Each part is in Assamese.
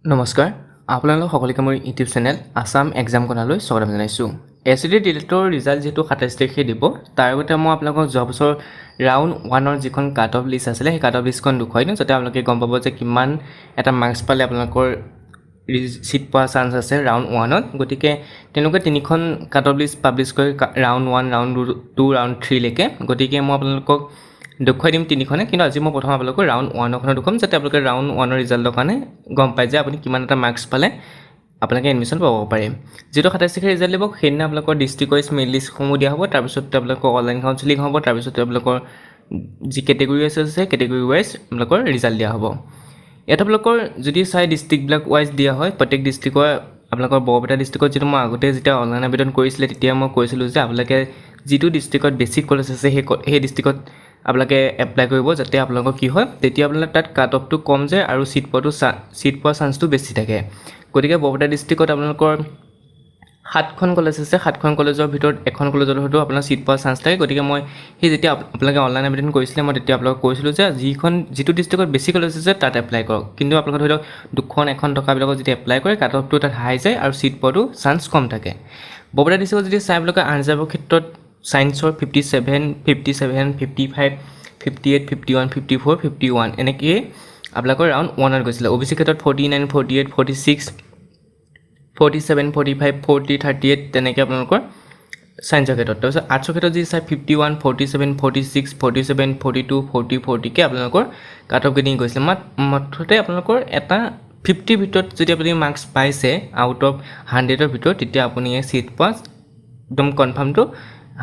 নমস্কাৰ আপোনালোক সকলোকে মোৰ ইউটিউব চেনেল আসাম এক্সাম কৰ্ণাৰলৈ স্বাগতম জনাইছোঁ। এছইডি ডিলেটৰ ৰিজাল্ট যেহেতু 27 তাৰিখে দিব, তাৰ আগতে মই আপোনালোকক যোৱা বছৰ ৰাউণ্ড 1ৰ যিখন কাট অফ লিষ্ট আছিলে সেই কাট অফ লিষ্টখন দেখুৱাই দিওঁ, যাতে আপোনালোকে গম পাব যে কিমান এটা মাৰ্কছ পালে আপোনালোকৰ চিট পোৱাৰ চান্স আছে ৰাউণ্ড 1ত। গতিকে তেনেকুৱা তিনিখন কাট অফ লিষ্ট পাব্লিছ কৰি ৰাউণ্ড 1, ৰাউণ্ড 2, ৰাউণ্ড 3লৈকে। গতিকে মই আপোনালোকক দেখুৱাই দিম তিনিখনে, কিন্তু আজি মই প্ৰথম আপোনালোকক ৰাউণ্ড 1খনে দেখুৱাম, যাতে আপোনালোকে ৰাউণ্ড 1ৰ ৰিজাল্টৰ কাৰণে গম পায় যে আপুনি কিমান এটা মাৰ্কছ পালে আপোনালোকে এডমিশ্যন পাব পাৰে। যিহেতু 27 তাৰিখে ৰিজাল্ট দিব, সেইদিনা আপোনালোকৰ ডিষ্ট্ৰিক্ট ৱাইজ মেৰিট লিষ্টসমূহ দিয়া হ'ব, তাৰপিছত আপোনালোকৰ অনলাইন কাউন্সেলিং হ'ব, তাৰপিছত আপোনালোকৰ যি কেটেগৰী আছে সেই কেটেগৰী ৱাইজ আপোনালোকৰ ৰিজাল্ট দিয়া হ'ব। ইয়াত আপোনালোকৰ যদি চাই ডিষ্ট্ৰিক্টবিলাক ৱাইজ দিয়া হয়, প্ৰত্যেক ডিষ্ট্ৰিক্টৰ আপোনালোকৰ বৰপেটা ডিষ্ট্ৰিক্টত যিটো মই আগতে যেতিয়া অনলাইন আবেদন কৰিছিলে তেতিয়া মই কৈছিলোঁ যে আপোনালোকে যিটো ডিষ্ট্ৰিক্টত বেছি কলেজ আছে সেই ডিষ্ট্ৰিক্টত আপোনালোকে এপ্লাই কৰিব, যাতে আপোনালোকৰ কি হয় তেতিয়া আপোনালোকে তাত কাট অফটো কম যায় আৰু চিট পোৱাৰ চান্সটো বেছি থাকে। গতিকে বৰপেটা ডিষ্ট্ৰিক্টত আপোনালোকৰ 7খন কলেজ আছে, 7খন কলেজৰ ভিতৰত এখন কলেজত হয়তো আপোনাৰ চিট পোৱাৰ চান্স থাকে। গতিকে মই সেই যেতিয়া আপোনালোকে অনলাইন আবেদন কৰিছিলে মই তেতিয়া আপোনালোকক কৈছিলোঁ যে যিটো ডিষ্ট্ৰিক্টত বেছি কলেজ আছে তাত এপ্লাই কৰক, কিন্তু আপোনালোকে ধৰি লওক 2খন 1খন টকাবিলাকত যেতিয়া এপ্লাই কৰে কাট অফটো তাত হাই যায় আৰু চিট পোৱাটো চান্স কম থাকে। বৰপেটা ডিষ্ট্ৰিক্টত যদি চাই আপোনালোকে আনৰিজাৰ্ভৰ ক্ষেত্ৰত ছায়েন্সৰ 57, 57, 55, 58, 51, 54, 51 এনেকৈয়ে আপোনালোকৰ ৰাউণ্ড 1ত গৈছিলে। অ' বি চি ক্ষেত্ৰত 49, 48, 46, 47, 45, 40, 38 তেনেকৈ আপোনালোকৰ ছায়েন্সৰ ক্ষেত্ৰত। তাৰপিছত আৰ্টছৰ ক্ষেত্ৰত যদি চাই 51, 47, 46, 47, 42, 40, 40কৈ আপোনালোকৰ কাট অফ গ্ৰেডিং গৈছিলে। মুঠতে আপোনালোকৰ এটা 50ৰ ভিতৰত যদি আপুনি মাৰ্কছ পাইছে আউট অফ 100ৰ ভিতৰত, তেতিয়া আপুনি এই চিট পোৱা একদম কনফাৰ্মটো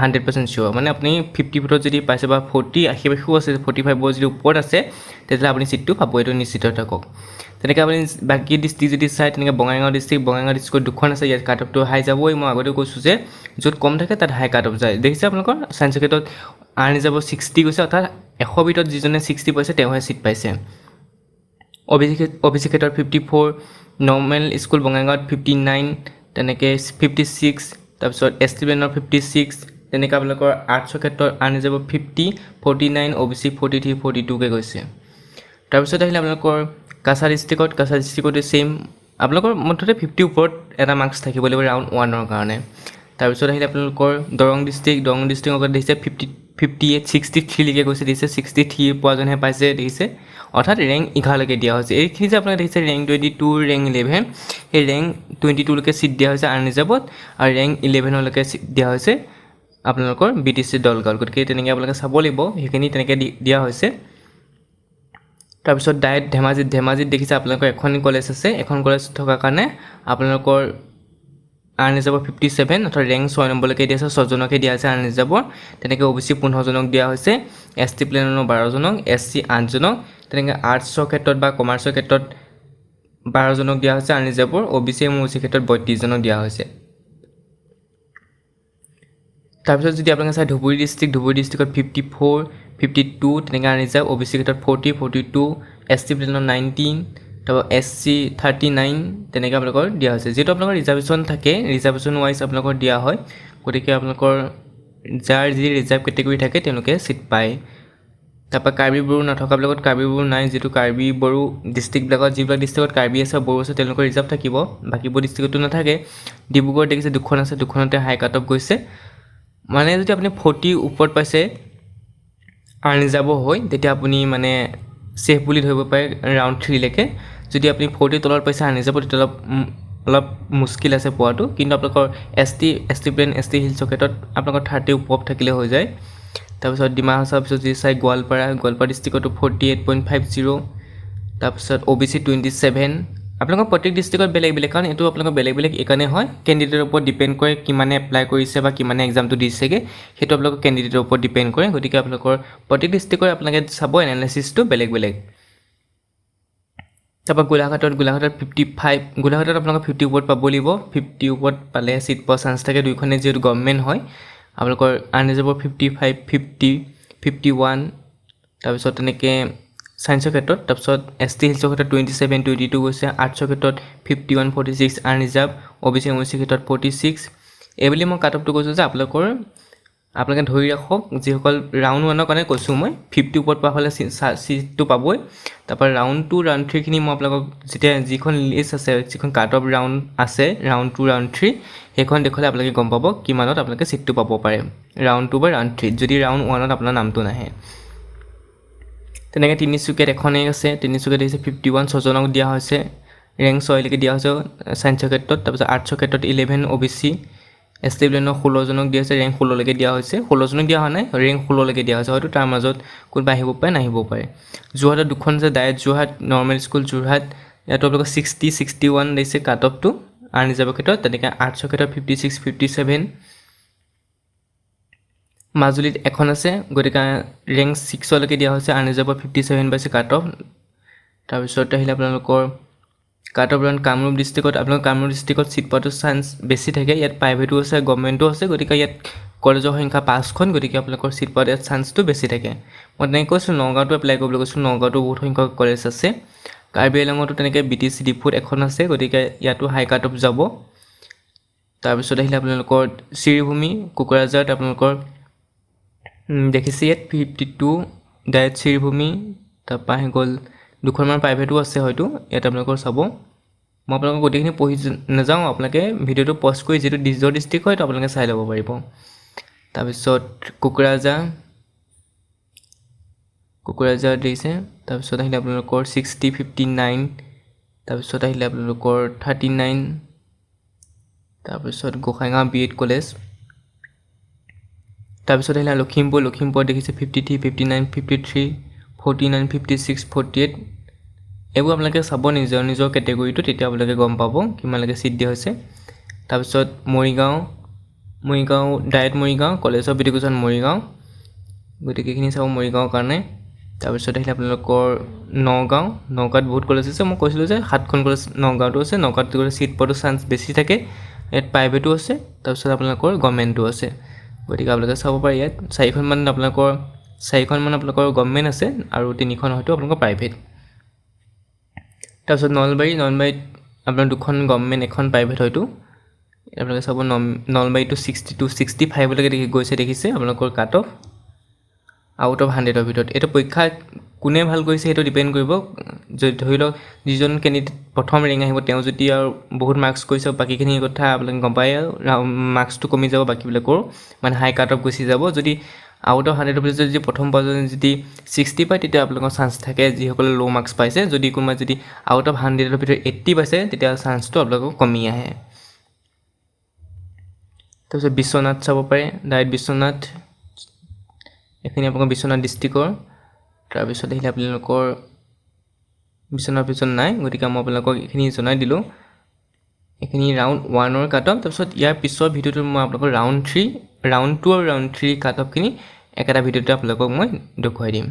100% চিয়'ৰ। মানে আপুনি 50 ভিতৰত যদি পাইছে বা 40 আশী-পাশীও আছে, 45ৰ যদি ওপৰত আছে, তেতিয়াহ'লে আপুনি চিটটো পাব, এইটো নিশ্চিত থাকক। তেনেকৈ আপুনি বাকী ডিষ্ট্ৰিক্ট যদি চাই, তেনেকৈ বঙাইগাঁও ডিষ্ট্ৰিক্টত 2খন আছে, ইয়াত কাট অফটো হাই যাবই। মই আগতে কৈছোঁ যে য'ত কম থাকে তাত হাই কাট অফ যায়। দেখিছে আপোনালোকৰ ছায়েন্সৰ ক্ষেত্ৰত আনৰিজাৰ্ভৰ 60 গৈছে, অৰ্থাৎ 100 ভিতৰত যিজনে 60 পাইছে তেওঁহে চিট পাইছে। অ' বি চি ক্ষেত্ৰত 54, নৰ্মেল স্কুল বঙাইগাঁৱত 59, তেনেকৈ 56, তাৰপিছত এছ টি প্লেনৰ 56, তেনেকৈ আপোনালোকৰ আৰ্টছৰ ক্ষেত্ৰত আনৰিজাৰ্ভৰ 50, 49, অ' বি চি 43, 42কৈ গৈছে। তাৰপিছত আহিলে আপোনালোকৰ কাছাৰ ডিষ্ট্ৰিক্টতো ছেইম, আপোনালোকৰ মুঠতে 50 ওপৰত এটা মাৰ্কছ থাকিব লাগিব ৰাউণ্ড 1ৰ কাৰণে। তাৰপিছত আহিলে আপোনালোকৰ দৰং ডিষ্ট্ৰিক্টৰ দেখিছে 58, 63লৈকে গৈছে, দেখিছে 63 পোৱাজনহে পাইছে, দেখিছে অৰ্থাৎ ৰেংক 11লৈকে দিয়া হৈছে। এইখিনি যে আপোনালোকে দেখিছে ৰেংক 22, ৰেংক 11, সেই ৰেংক 22লৈকে চিট দিয়া হৈছে আনৰিজাৰ্ভত, আৰু ৰেংক 11লৈকে চিট দিয়া হৈছে আপোনালোকৰ বি টি চি দলগাঁৱত। গতিকে তেনেকৈ আপোনালোকে চাব লাগিব, সেইখিনি তেনেকৈ দিয়া হৈছে। তাৰপিছত ধেমাজিত দেখিছে আপোনালোকৰ এখন কলেজ আছে, এখন কলেজ থকাৰ কাৰণে আপোনালোকৰ আনৰিজাৰ্ভৰ 57, অৰ্থাৎ ৰেংক 6 নম্বৰলৈকে দিয়া আছে, 6জনকে দিয়া আছে আনৰিজাৰ্ভৰ। তেনেকৈ অ' বি চি 15জনক দিয়া হৈছে, এছ টি প্লেনৰ 12জনক, এছ চি 8জনক, তেনেকৈ আৰ্টছৰ ক্ষেত্ৰত বা কমাৰ্চৰ ক্ষেত্ৰত 12জনক দিয়া হৈছে আনৰিজাৰ্ভৰ, অ' বি চি এম অ' চি ক্ষেত্ৰত 32জনক দিয়া হৈছে। তাৰপিছত যদি আপোনালোকে চাই ধুবুৰী ডিষ্ট্ৰিক্টত 54, 52 তেনেকৈ আনৰিজাৰ্ভ, অ' বি চি ক্ষেত্ৰত 40, 42, এছ টি প্লেনৰ 19, তাৰপৰা এছ চি 39 তেনেকৈ আপোনালোকৰ দিয়া হৈছে। যিহেতু আপোনালোকৰ ৰিজাৰ্ভেশ্যন থাকে, ৰিজাৰ্ভেশ্যন ৱাইজ আপোনালোকৰ দিয়া হয়, গতিকে আপোনালোকৰ যাৰ যি ৰিজাৰ্ভ কেটেগৰী থাকে তেওঁলোকে চিট পায়। তাৰপৰা কাৰ্বি বড়ো নথকাবিলাকত কাৰ্বি বড়ো নাই, যিহেতু কাৰ্বি বড়ো ডিষ্ট্ৰিক্টবিলাকত যিবিলাক ডিষ্ট্ৰিক্টত কাৰ্বি আছে বড়ো আছে তেওঁলোকৰ ৰিজাৰ্ভ থাকিব, বাকীবোৰ ডিষ্ট্ৰিক্টতো নাথাকে। ডিব্ৰুগড়ত দেখিছে 2খন আছে, 2খনতে হাই কাট অফ গৈছে। মানে যদি আপুনি 40 ওপৰত পাইছে আনৰিজাৰ্ভ হৈ, তেতিয়া আপুনি মানে ছেফ বুলি ধৰিব পাৰে ৰাউণ্ড 3লৈকে। যদি আপুনি 40 তলত পাইছে আনৰিজাৰ্ভত, তেতিয়া অলপ মুস্কিল আছে পোৱাটো, কিন্তু আপোনালোকৰ S T plain, S T হিলছৰ ক্ষেত্ৰত আপোনালোকৰ 30 ওপৰত থাকিলে হৈ যায়। তাৰপিছত ডিমা হাছাওৰ পিছত যদি চাই গোৱালপাৰা ডিষ্ট্ৰিক্টতো 48.50, তাৰপিছত অ' বি চি 27। আপোনালোকৰ প্ৰত্যেক ডিষ্ট্ৰিক্টত বেলেগ বেলেগ, কাৰণ এইটো আপোনালোকৰ বেলেগ বেলেগ এইকাৰণে হয় কেণ্ডিডেটৰ ওপৰত ডিপেণ্ড কৰে কিমানে এপ্লাই কৰিছে বা কিমানে এক্সামটো দিছেগৈ, সেইটো আপোনালোকৰ কেণ্ডিডেটৰ ওপৰত ডিপেণ্ড কৰে। গতিকে আপোনালোকৰ প্ৰত্যেক ডিষ্ট্ৰিক্টৰ আপোনালোকে চাব এনালাইচিছটো বেলেগ বেলেগ। তাৰপৰা গোলাঘাটত 55, গোলাঘাটত আপোনালোকৰ 50 ওপৰত পাব লাগিব, 50 ওপৰত পালে চিট পোৱাৰ চান্স থাকে, দুইখনে যিহেতু গভৰ্ণমেণ্ট হয়। আপোনালোকৰ আনৰিজাৰ্ভৰ 55, 50, 51, তাৰপিছত তেনেকৈ ছায়েন্সৰ ক্ষেত্ৰত, তাৰপিছত এছ টি হিলছৰ ক্ষেত্ৰত 27, 22 গৈছে, আৰ্টছৰ ক্ষেত্ৰত 51, 46 আনৰিজাৰ্ভ, অ' বি চি এম অ' চি ক্ষেত্ৰত 46। এইবুলি মই কাট অফটো কৈছোঁ যে আপোনালোকৰ আপোনালোকে ধৰি ৰাখক যিসকল ৰাউণ্ড 1ৰ কাৰণে কৈছোঁ মই 50 ওপৰত পোৱা হ'লে চিটটো পাবই। তাৰপৰা ৰাউণ্ড 2 ৰাউণ্ড 3খিনি মই আপোনালোকক যেতিয়া যিখন লিষ্ট আছে যিখন কাট অফ ৰাউণ্ড আছে ৰাউণ্ড 2 ৰাউণ্ড 3 সেইখন দেখুৱালে আপোনালোকে গম পাব কিমানত আপোনালোকে চিটটো পাব পাৰে ৰাউণ্ড 2 বা ৰাউণ্ড 3 যদি ৰাউণ্ড 1ত আপোনাৰ নামটো নাহে। তেনেকৈ তিনিচুকীয়াত এখনেই আছে, তিনিচুকীয়াত দিছে 51 ছজনক দিয়া হৈছে, ৰেংক 6লৈকে দিয়া হৈছে ছায়েন্সৰ ক্ষেত্ৰত। তাৰপিছত আৰ্টছৰ ক্ষেত্ৰত 11 OBC, ST প্লেনৰ 16জনক দিয়া হৈছে, ৰেংক 16লৈকে দিয়া হৈছে, 16জনক দিয়া হোৱা নাই, ৰেংক 16লৈকে দিয়া হৈছে, হয়তো তাৰ মাজত কোনোবা আহিব পাৰে নাহিবও পাৰে। যোৰহাটত দুখন আছে, diet Jorhat, normal school Jorhat, ইয়াতো আপোনালোকৰ 60 61 দিছে কাট অফটো আন ৰিজাৰ্ভৰ ক্ষেত্ৰত। তেনেকৈ আৰ্টছৰ ক্ষেত্ৰত 56 57। মাজুলীত এখন আছে, গতিকে ৰেংক 6লৈকে দিয়া হৈছে, আন ৰিজাৰ্ভৰ 57 পাইছে কাট অফ। তাৰপিছত আহিলে আপোনালোকৰ কাট অফ ৰাউণ্ড কামৰূপ ডিষ্ট্ৰিক্টত, আপোনালোকৰ কামৰূপ ডিষ্ট্ৰিক্টত চিট পোৱাটো চান্স বেছি থাকে। ইয়াত প্ৰাইভেটো আছে গভৰ্ণমেণ্টো আছে, গতিকে ইয়াত কলেজৰ সংখ্যা 5খন, গতিকে আপোনালোকৰ চিট পোৱাত ইয়াত চান্সটো বেছি থাকে। মই তেনেকৈ কৈছোঁ নগাঁৱতো এপ্লাই কৰিবলৈ কৈছোঁ, নগাঁৱতো বহুত সংখ্যক কলেজ আছে। কাৰ্বি আংলঙতো তেনেকৈ BTC ডিফুত এখন আছে, গতিকে ইয়াতো হাই কাট অফ যাব। তাৰপিছত আহিলে আপোনালোকৰ শ্ৰীভূমি কোকৰাঝাৰত আপোনালোকৰ দেখিছে ইয়াত 52 ডায়েট শ্ৰীভূমি, তাৰপৰা আহি গ'ল দুখনমান প্ৰাইভেটো আছে হয়তো, ইয়াত আপোনালোকৰ চাব। মই আপোনালোকক গোটেইখিনি পঢ়ি নাযাওঁ, আপোনালোকে ভিডিঅ'টো পজ কৰি যিটো নিজৰ ডিষ্ট্ৰিক্ট হয় তো আপোনালোকে চাই ল'ব পাৰিব। তাৰপিছত কোকৰাঝাৰ দিছে, তাৰপিছত আহিলে আপোনালোকৰ 60 59, তাৰপিছত আহিলে আপোনালোকৰ 39, তাৰপিছত গোসাইগাঁও BEd কলেজ, তাৰপিছত আহিলে লখিমপুৰত দেখিছে 53 59 53 49 56 48। এইবোৰ আপোনালোকে চাব নিজৰ কেটেগৰীটো, তেতিয়া আপোনালোকে গম পাব কিমানলৈকে চিট দিয়া হৈছে। তাৰপিছত Morigaon diet Morigaon, college of education Morigaon, গতিকে এইখিনি চাব মৰিগাঁৱৰ কাৰণে। তাৰপিছত আহিলে আপোনালোকৰ নগাঁৱত বহুত কলেজ আছে, মই কৈছিলোঁ যে 7খন কলেজ নগাঁৱতো আছে, নগাঁৱত গ'লে চিট পোৱাটো চান্স বেছি থাকে। ইয়াত প্ৰাইভেটো আছে, তাৰপিছত আপোনালোকৰ গভৰ্ণমেণ্টো আছে, গতিকে আপোনালোকে চাব পাৰে। ইয়াত 4খন আপোনালোকৰ গভৰ্ণমেণ্ট আছে আৰু 3খন হয়তো আপোনালোকৰ প্ৰাইভেট। তাৰপিছত নলবাৰীত আপোনাৰ 2খন গভৰ্ণমেণ্ট, এখন প্ৰাইভেট হয়তো। আপোনালোকে চাব নলবাৰীটো 62 65লৈকে গৈছে দেখিছে আপোনালোকৰ কাট অফ আউট অফ 100ৰ ভিতৰত। এইটো পৰীক্ষা কোনে ভাল কৰিছে সেইটো ডিপেণ্ড কৰিব। যদি ধৰি লওক যিজন কেণ্ডিডেট প্ৰথম ৰেংক আহিব তেওঁ যদি আৰু বহুত মাৰ্কছ কৰিছে, বাকীখিনি কথা আপোনালোকে গম পায়, মাৰ্কছটো কমি যাব বাকীবিলাকৰ, মানে হাই কাট অফ গুচি যাব। যদি আউট অফ 100ৰ ভিতৰত যদি প্ৰথম পৰ্যায়ত যদি 60 পায় তেতিয়া আপোনালোকৰ চান্স থাকে যিসকলে ল' মাৰ্কছ পাইছে। যদি কোনোবাই যদি আউট অফ 100ৰ ভিতৰত 80 পাইছে তেতিয়া চান্সটো আপোনালোকৰ কমি আহে। তাৰপিছত বিশ্বনাথ চাব পাৰে, ডায়েট বিশ্বনাথ, এইখিনি আপোনালোকৰ বিশ্বনাথ ডিষ্ট্ৰিক্টৰ। তাৰপিছত আহিলে আপোনালোকৰ বিশ্বনাথ নাই, গতিকে মই আপোনালোকক এইখিনি জনাই দিলোঁ। এইখিনি ৰাউণ্ড 1ৰ কাট অফ। তাৰপিছত ইয়াৰ পিছৰ ভিডিঅ'টোত মই আপোনালোকক ৰাউণ্ড 2 আৰু ৰাউণ্ড 3 কাট অফখিনি একেটা ভিডিঅ'তে আপোনালোকক মই দেখুৱাই দিম।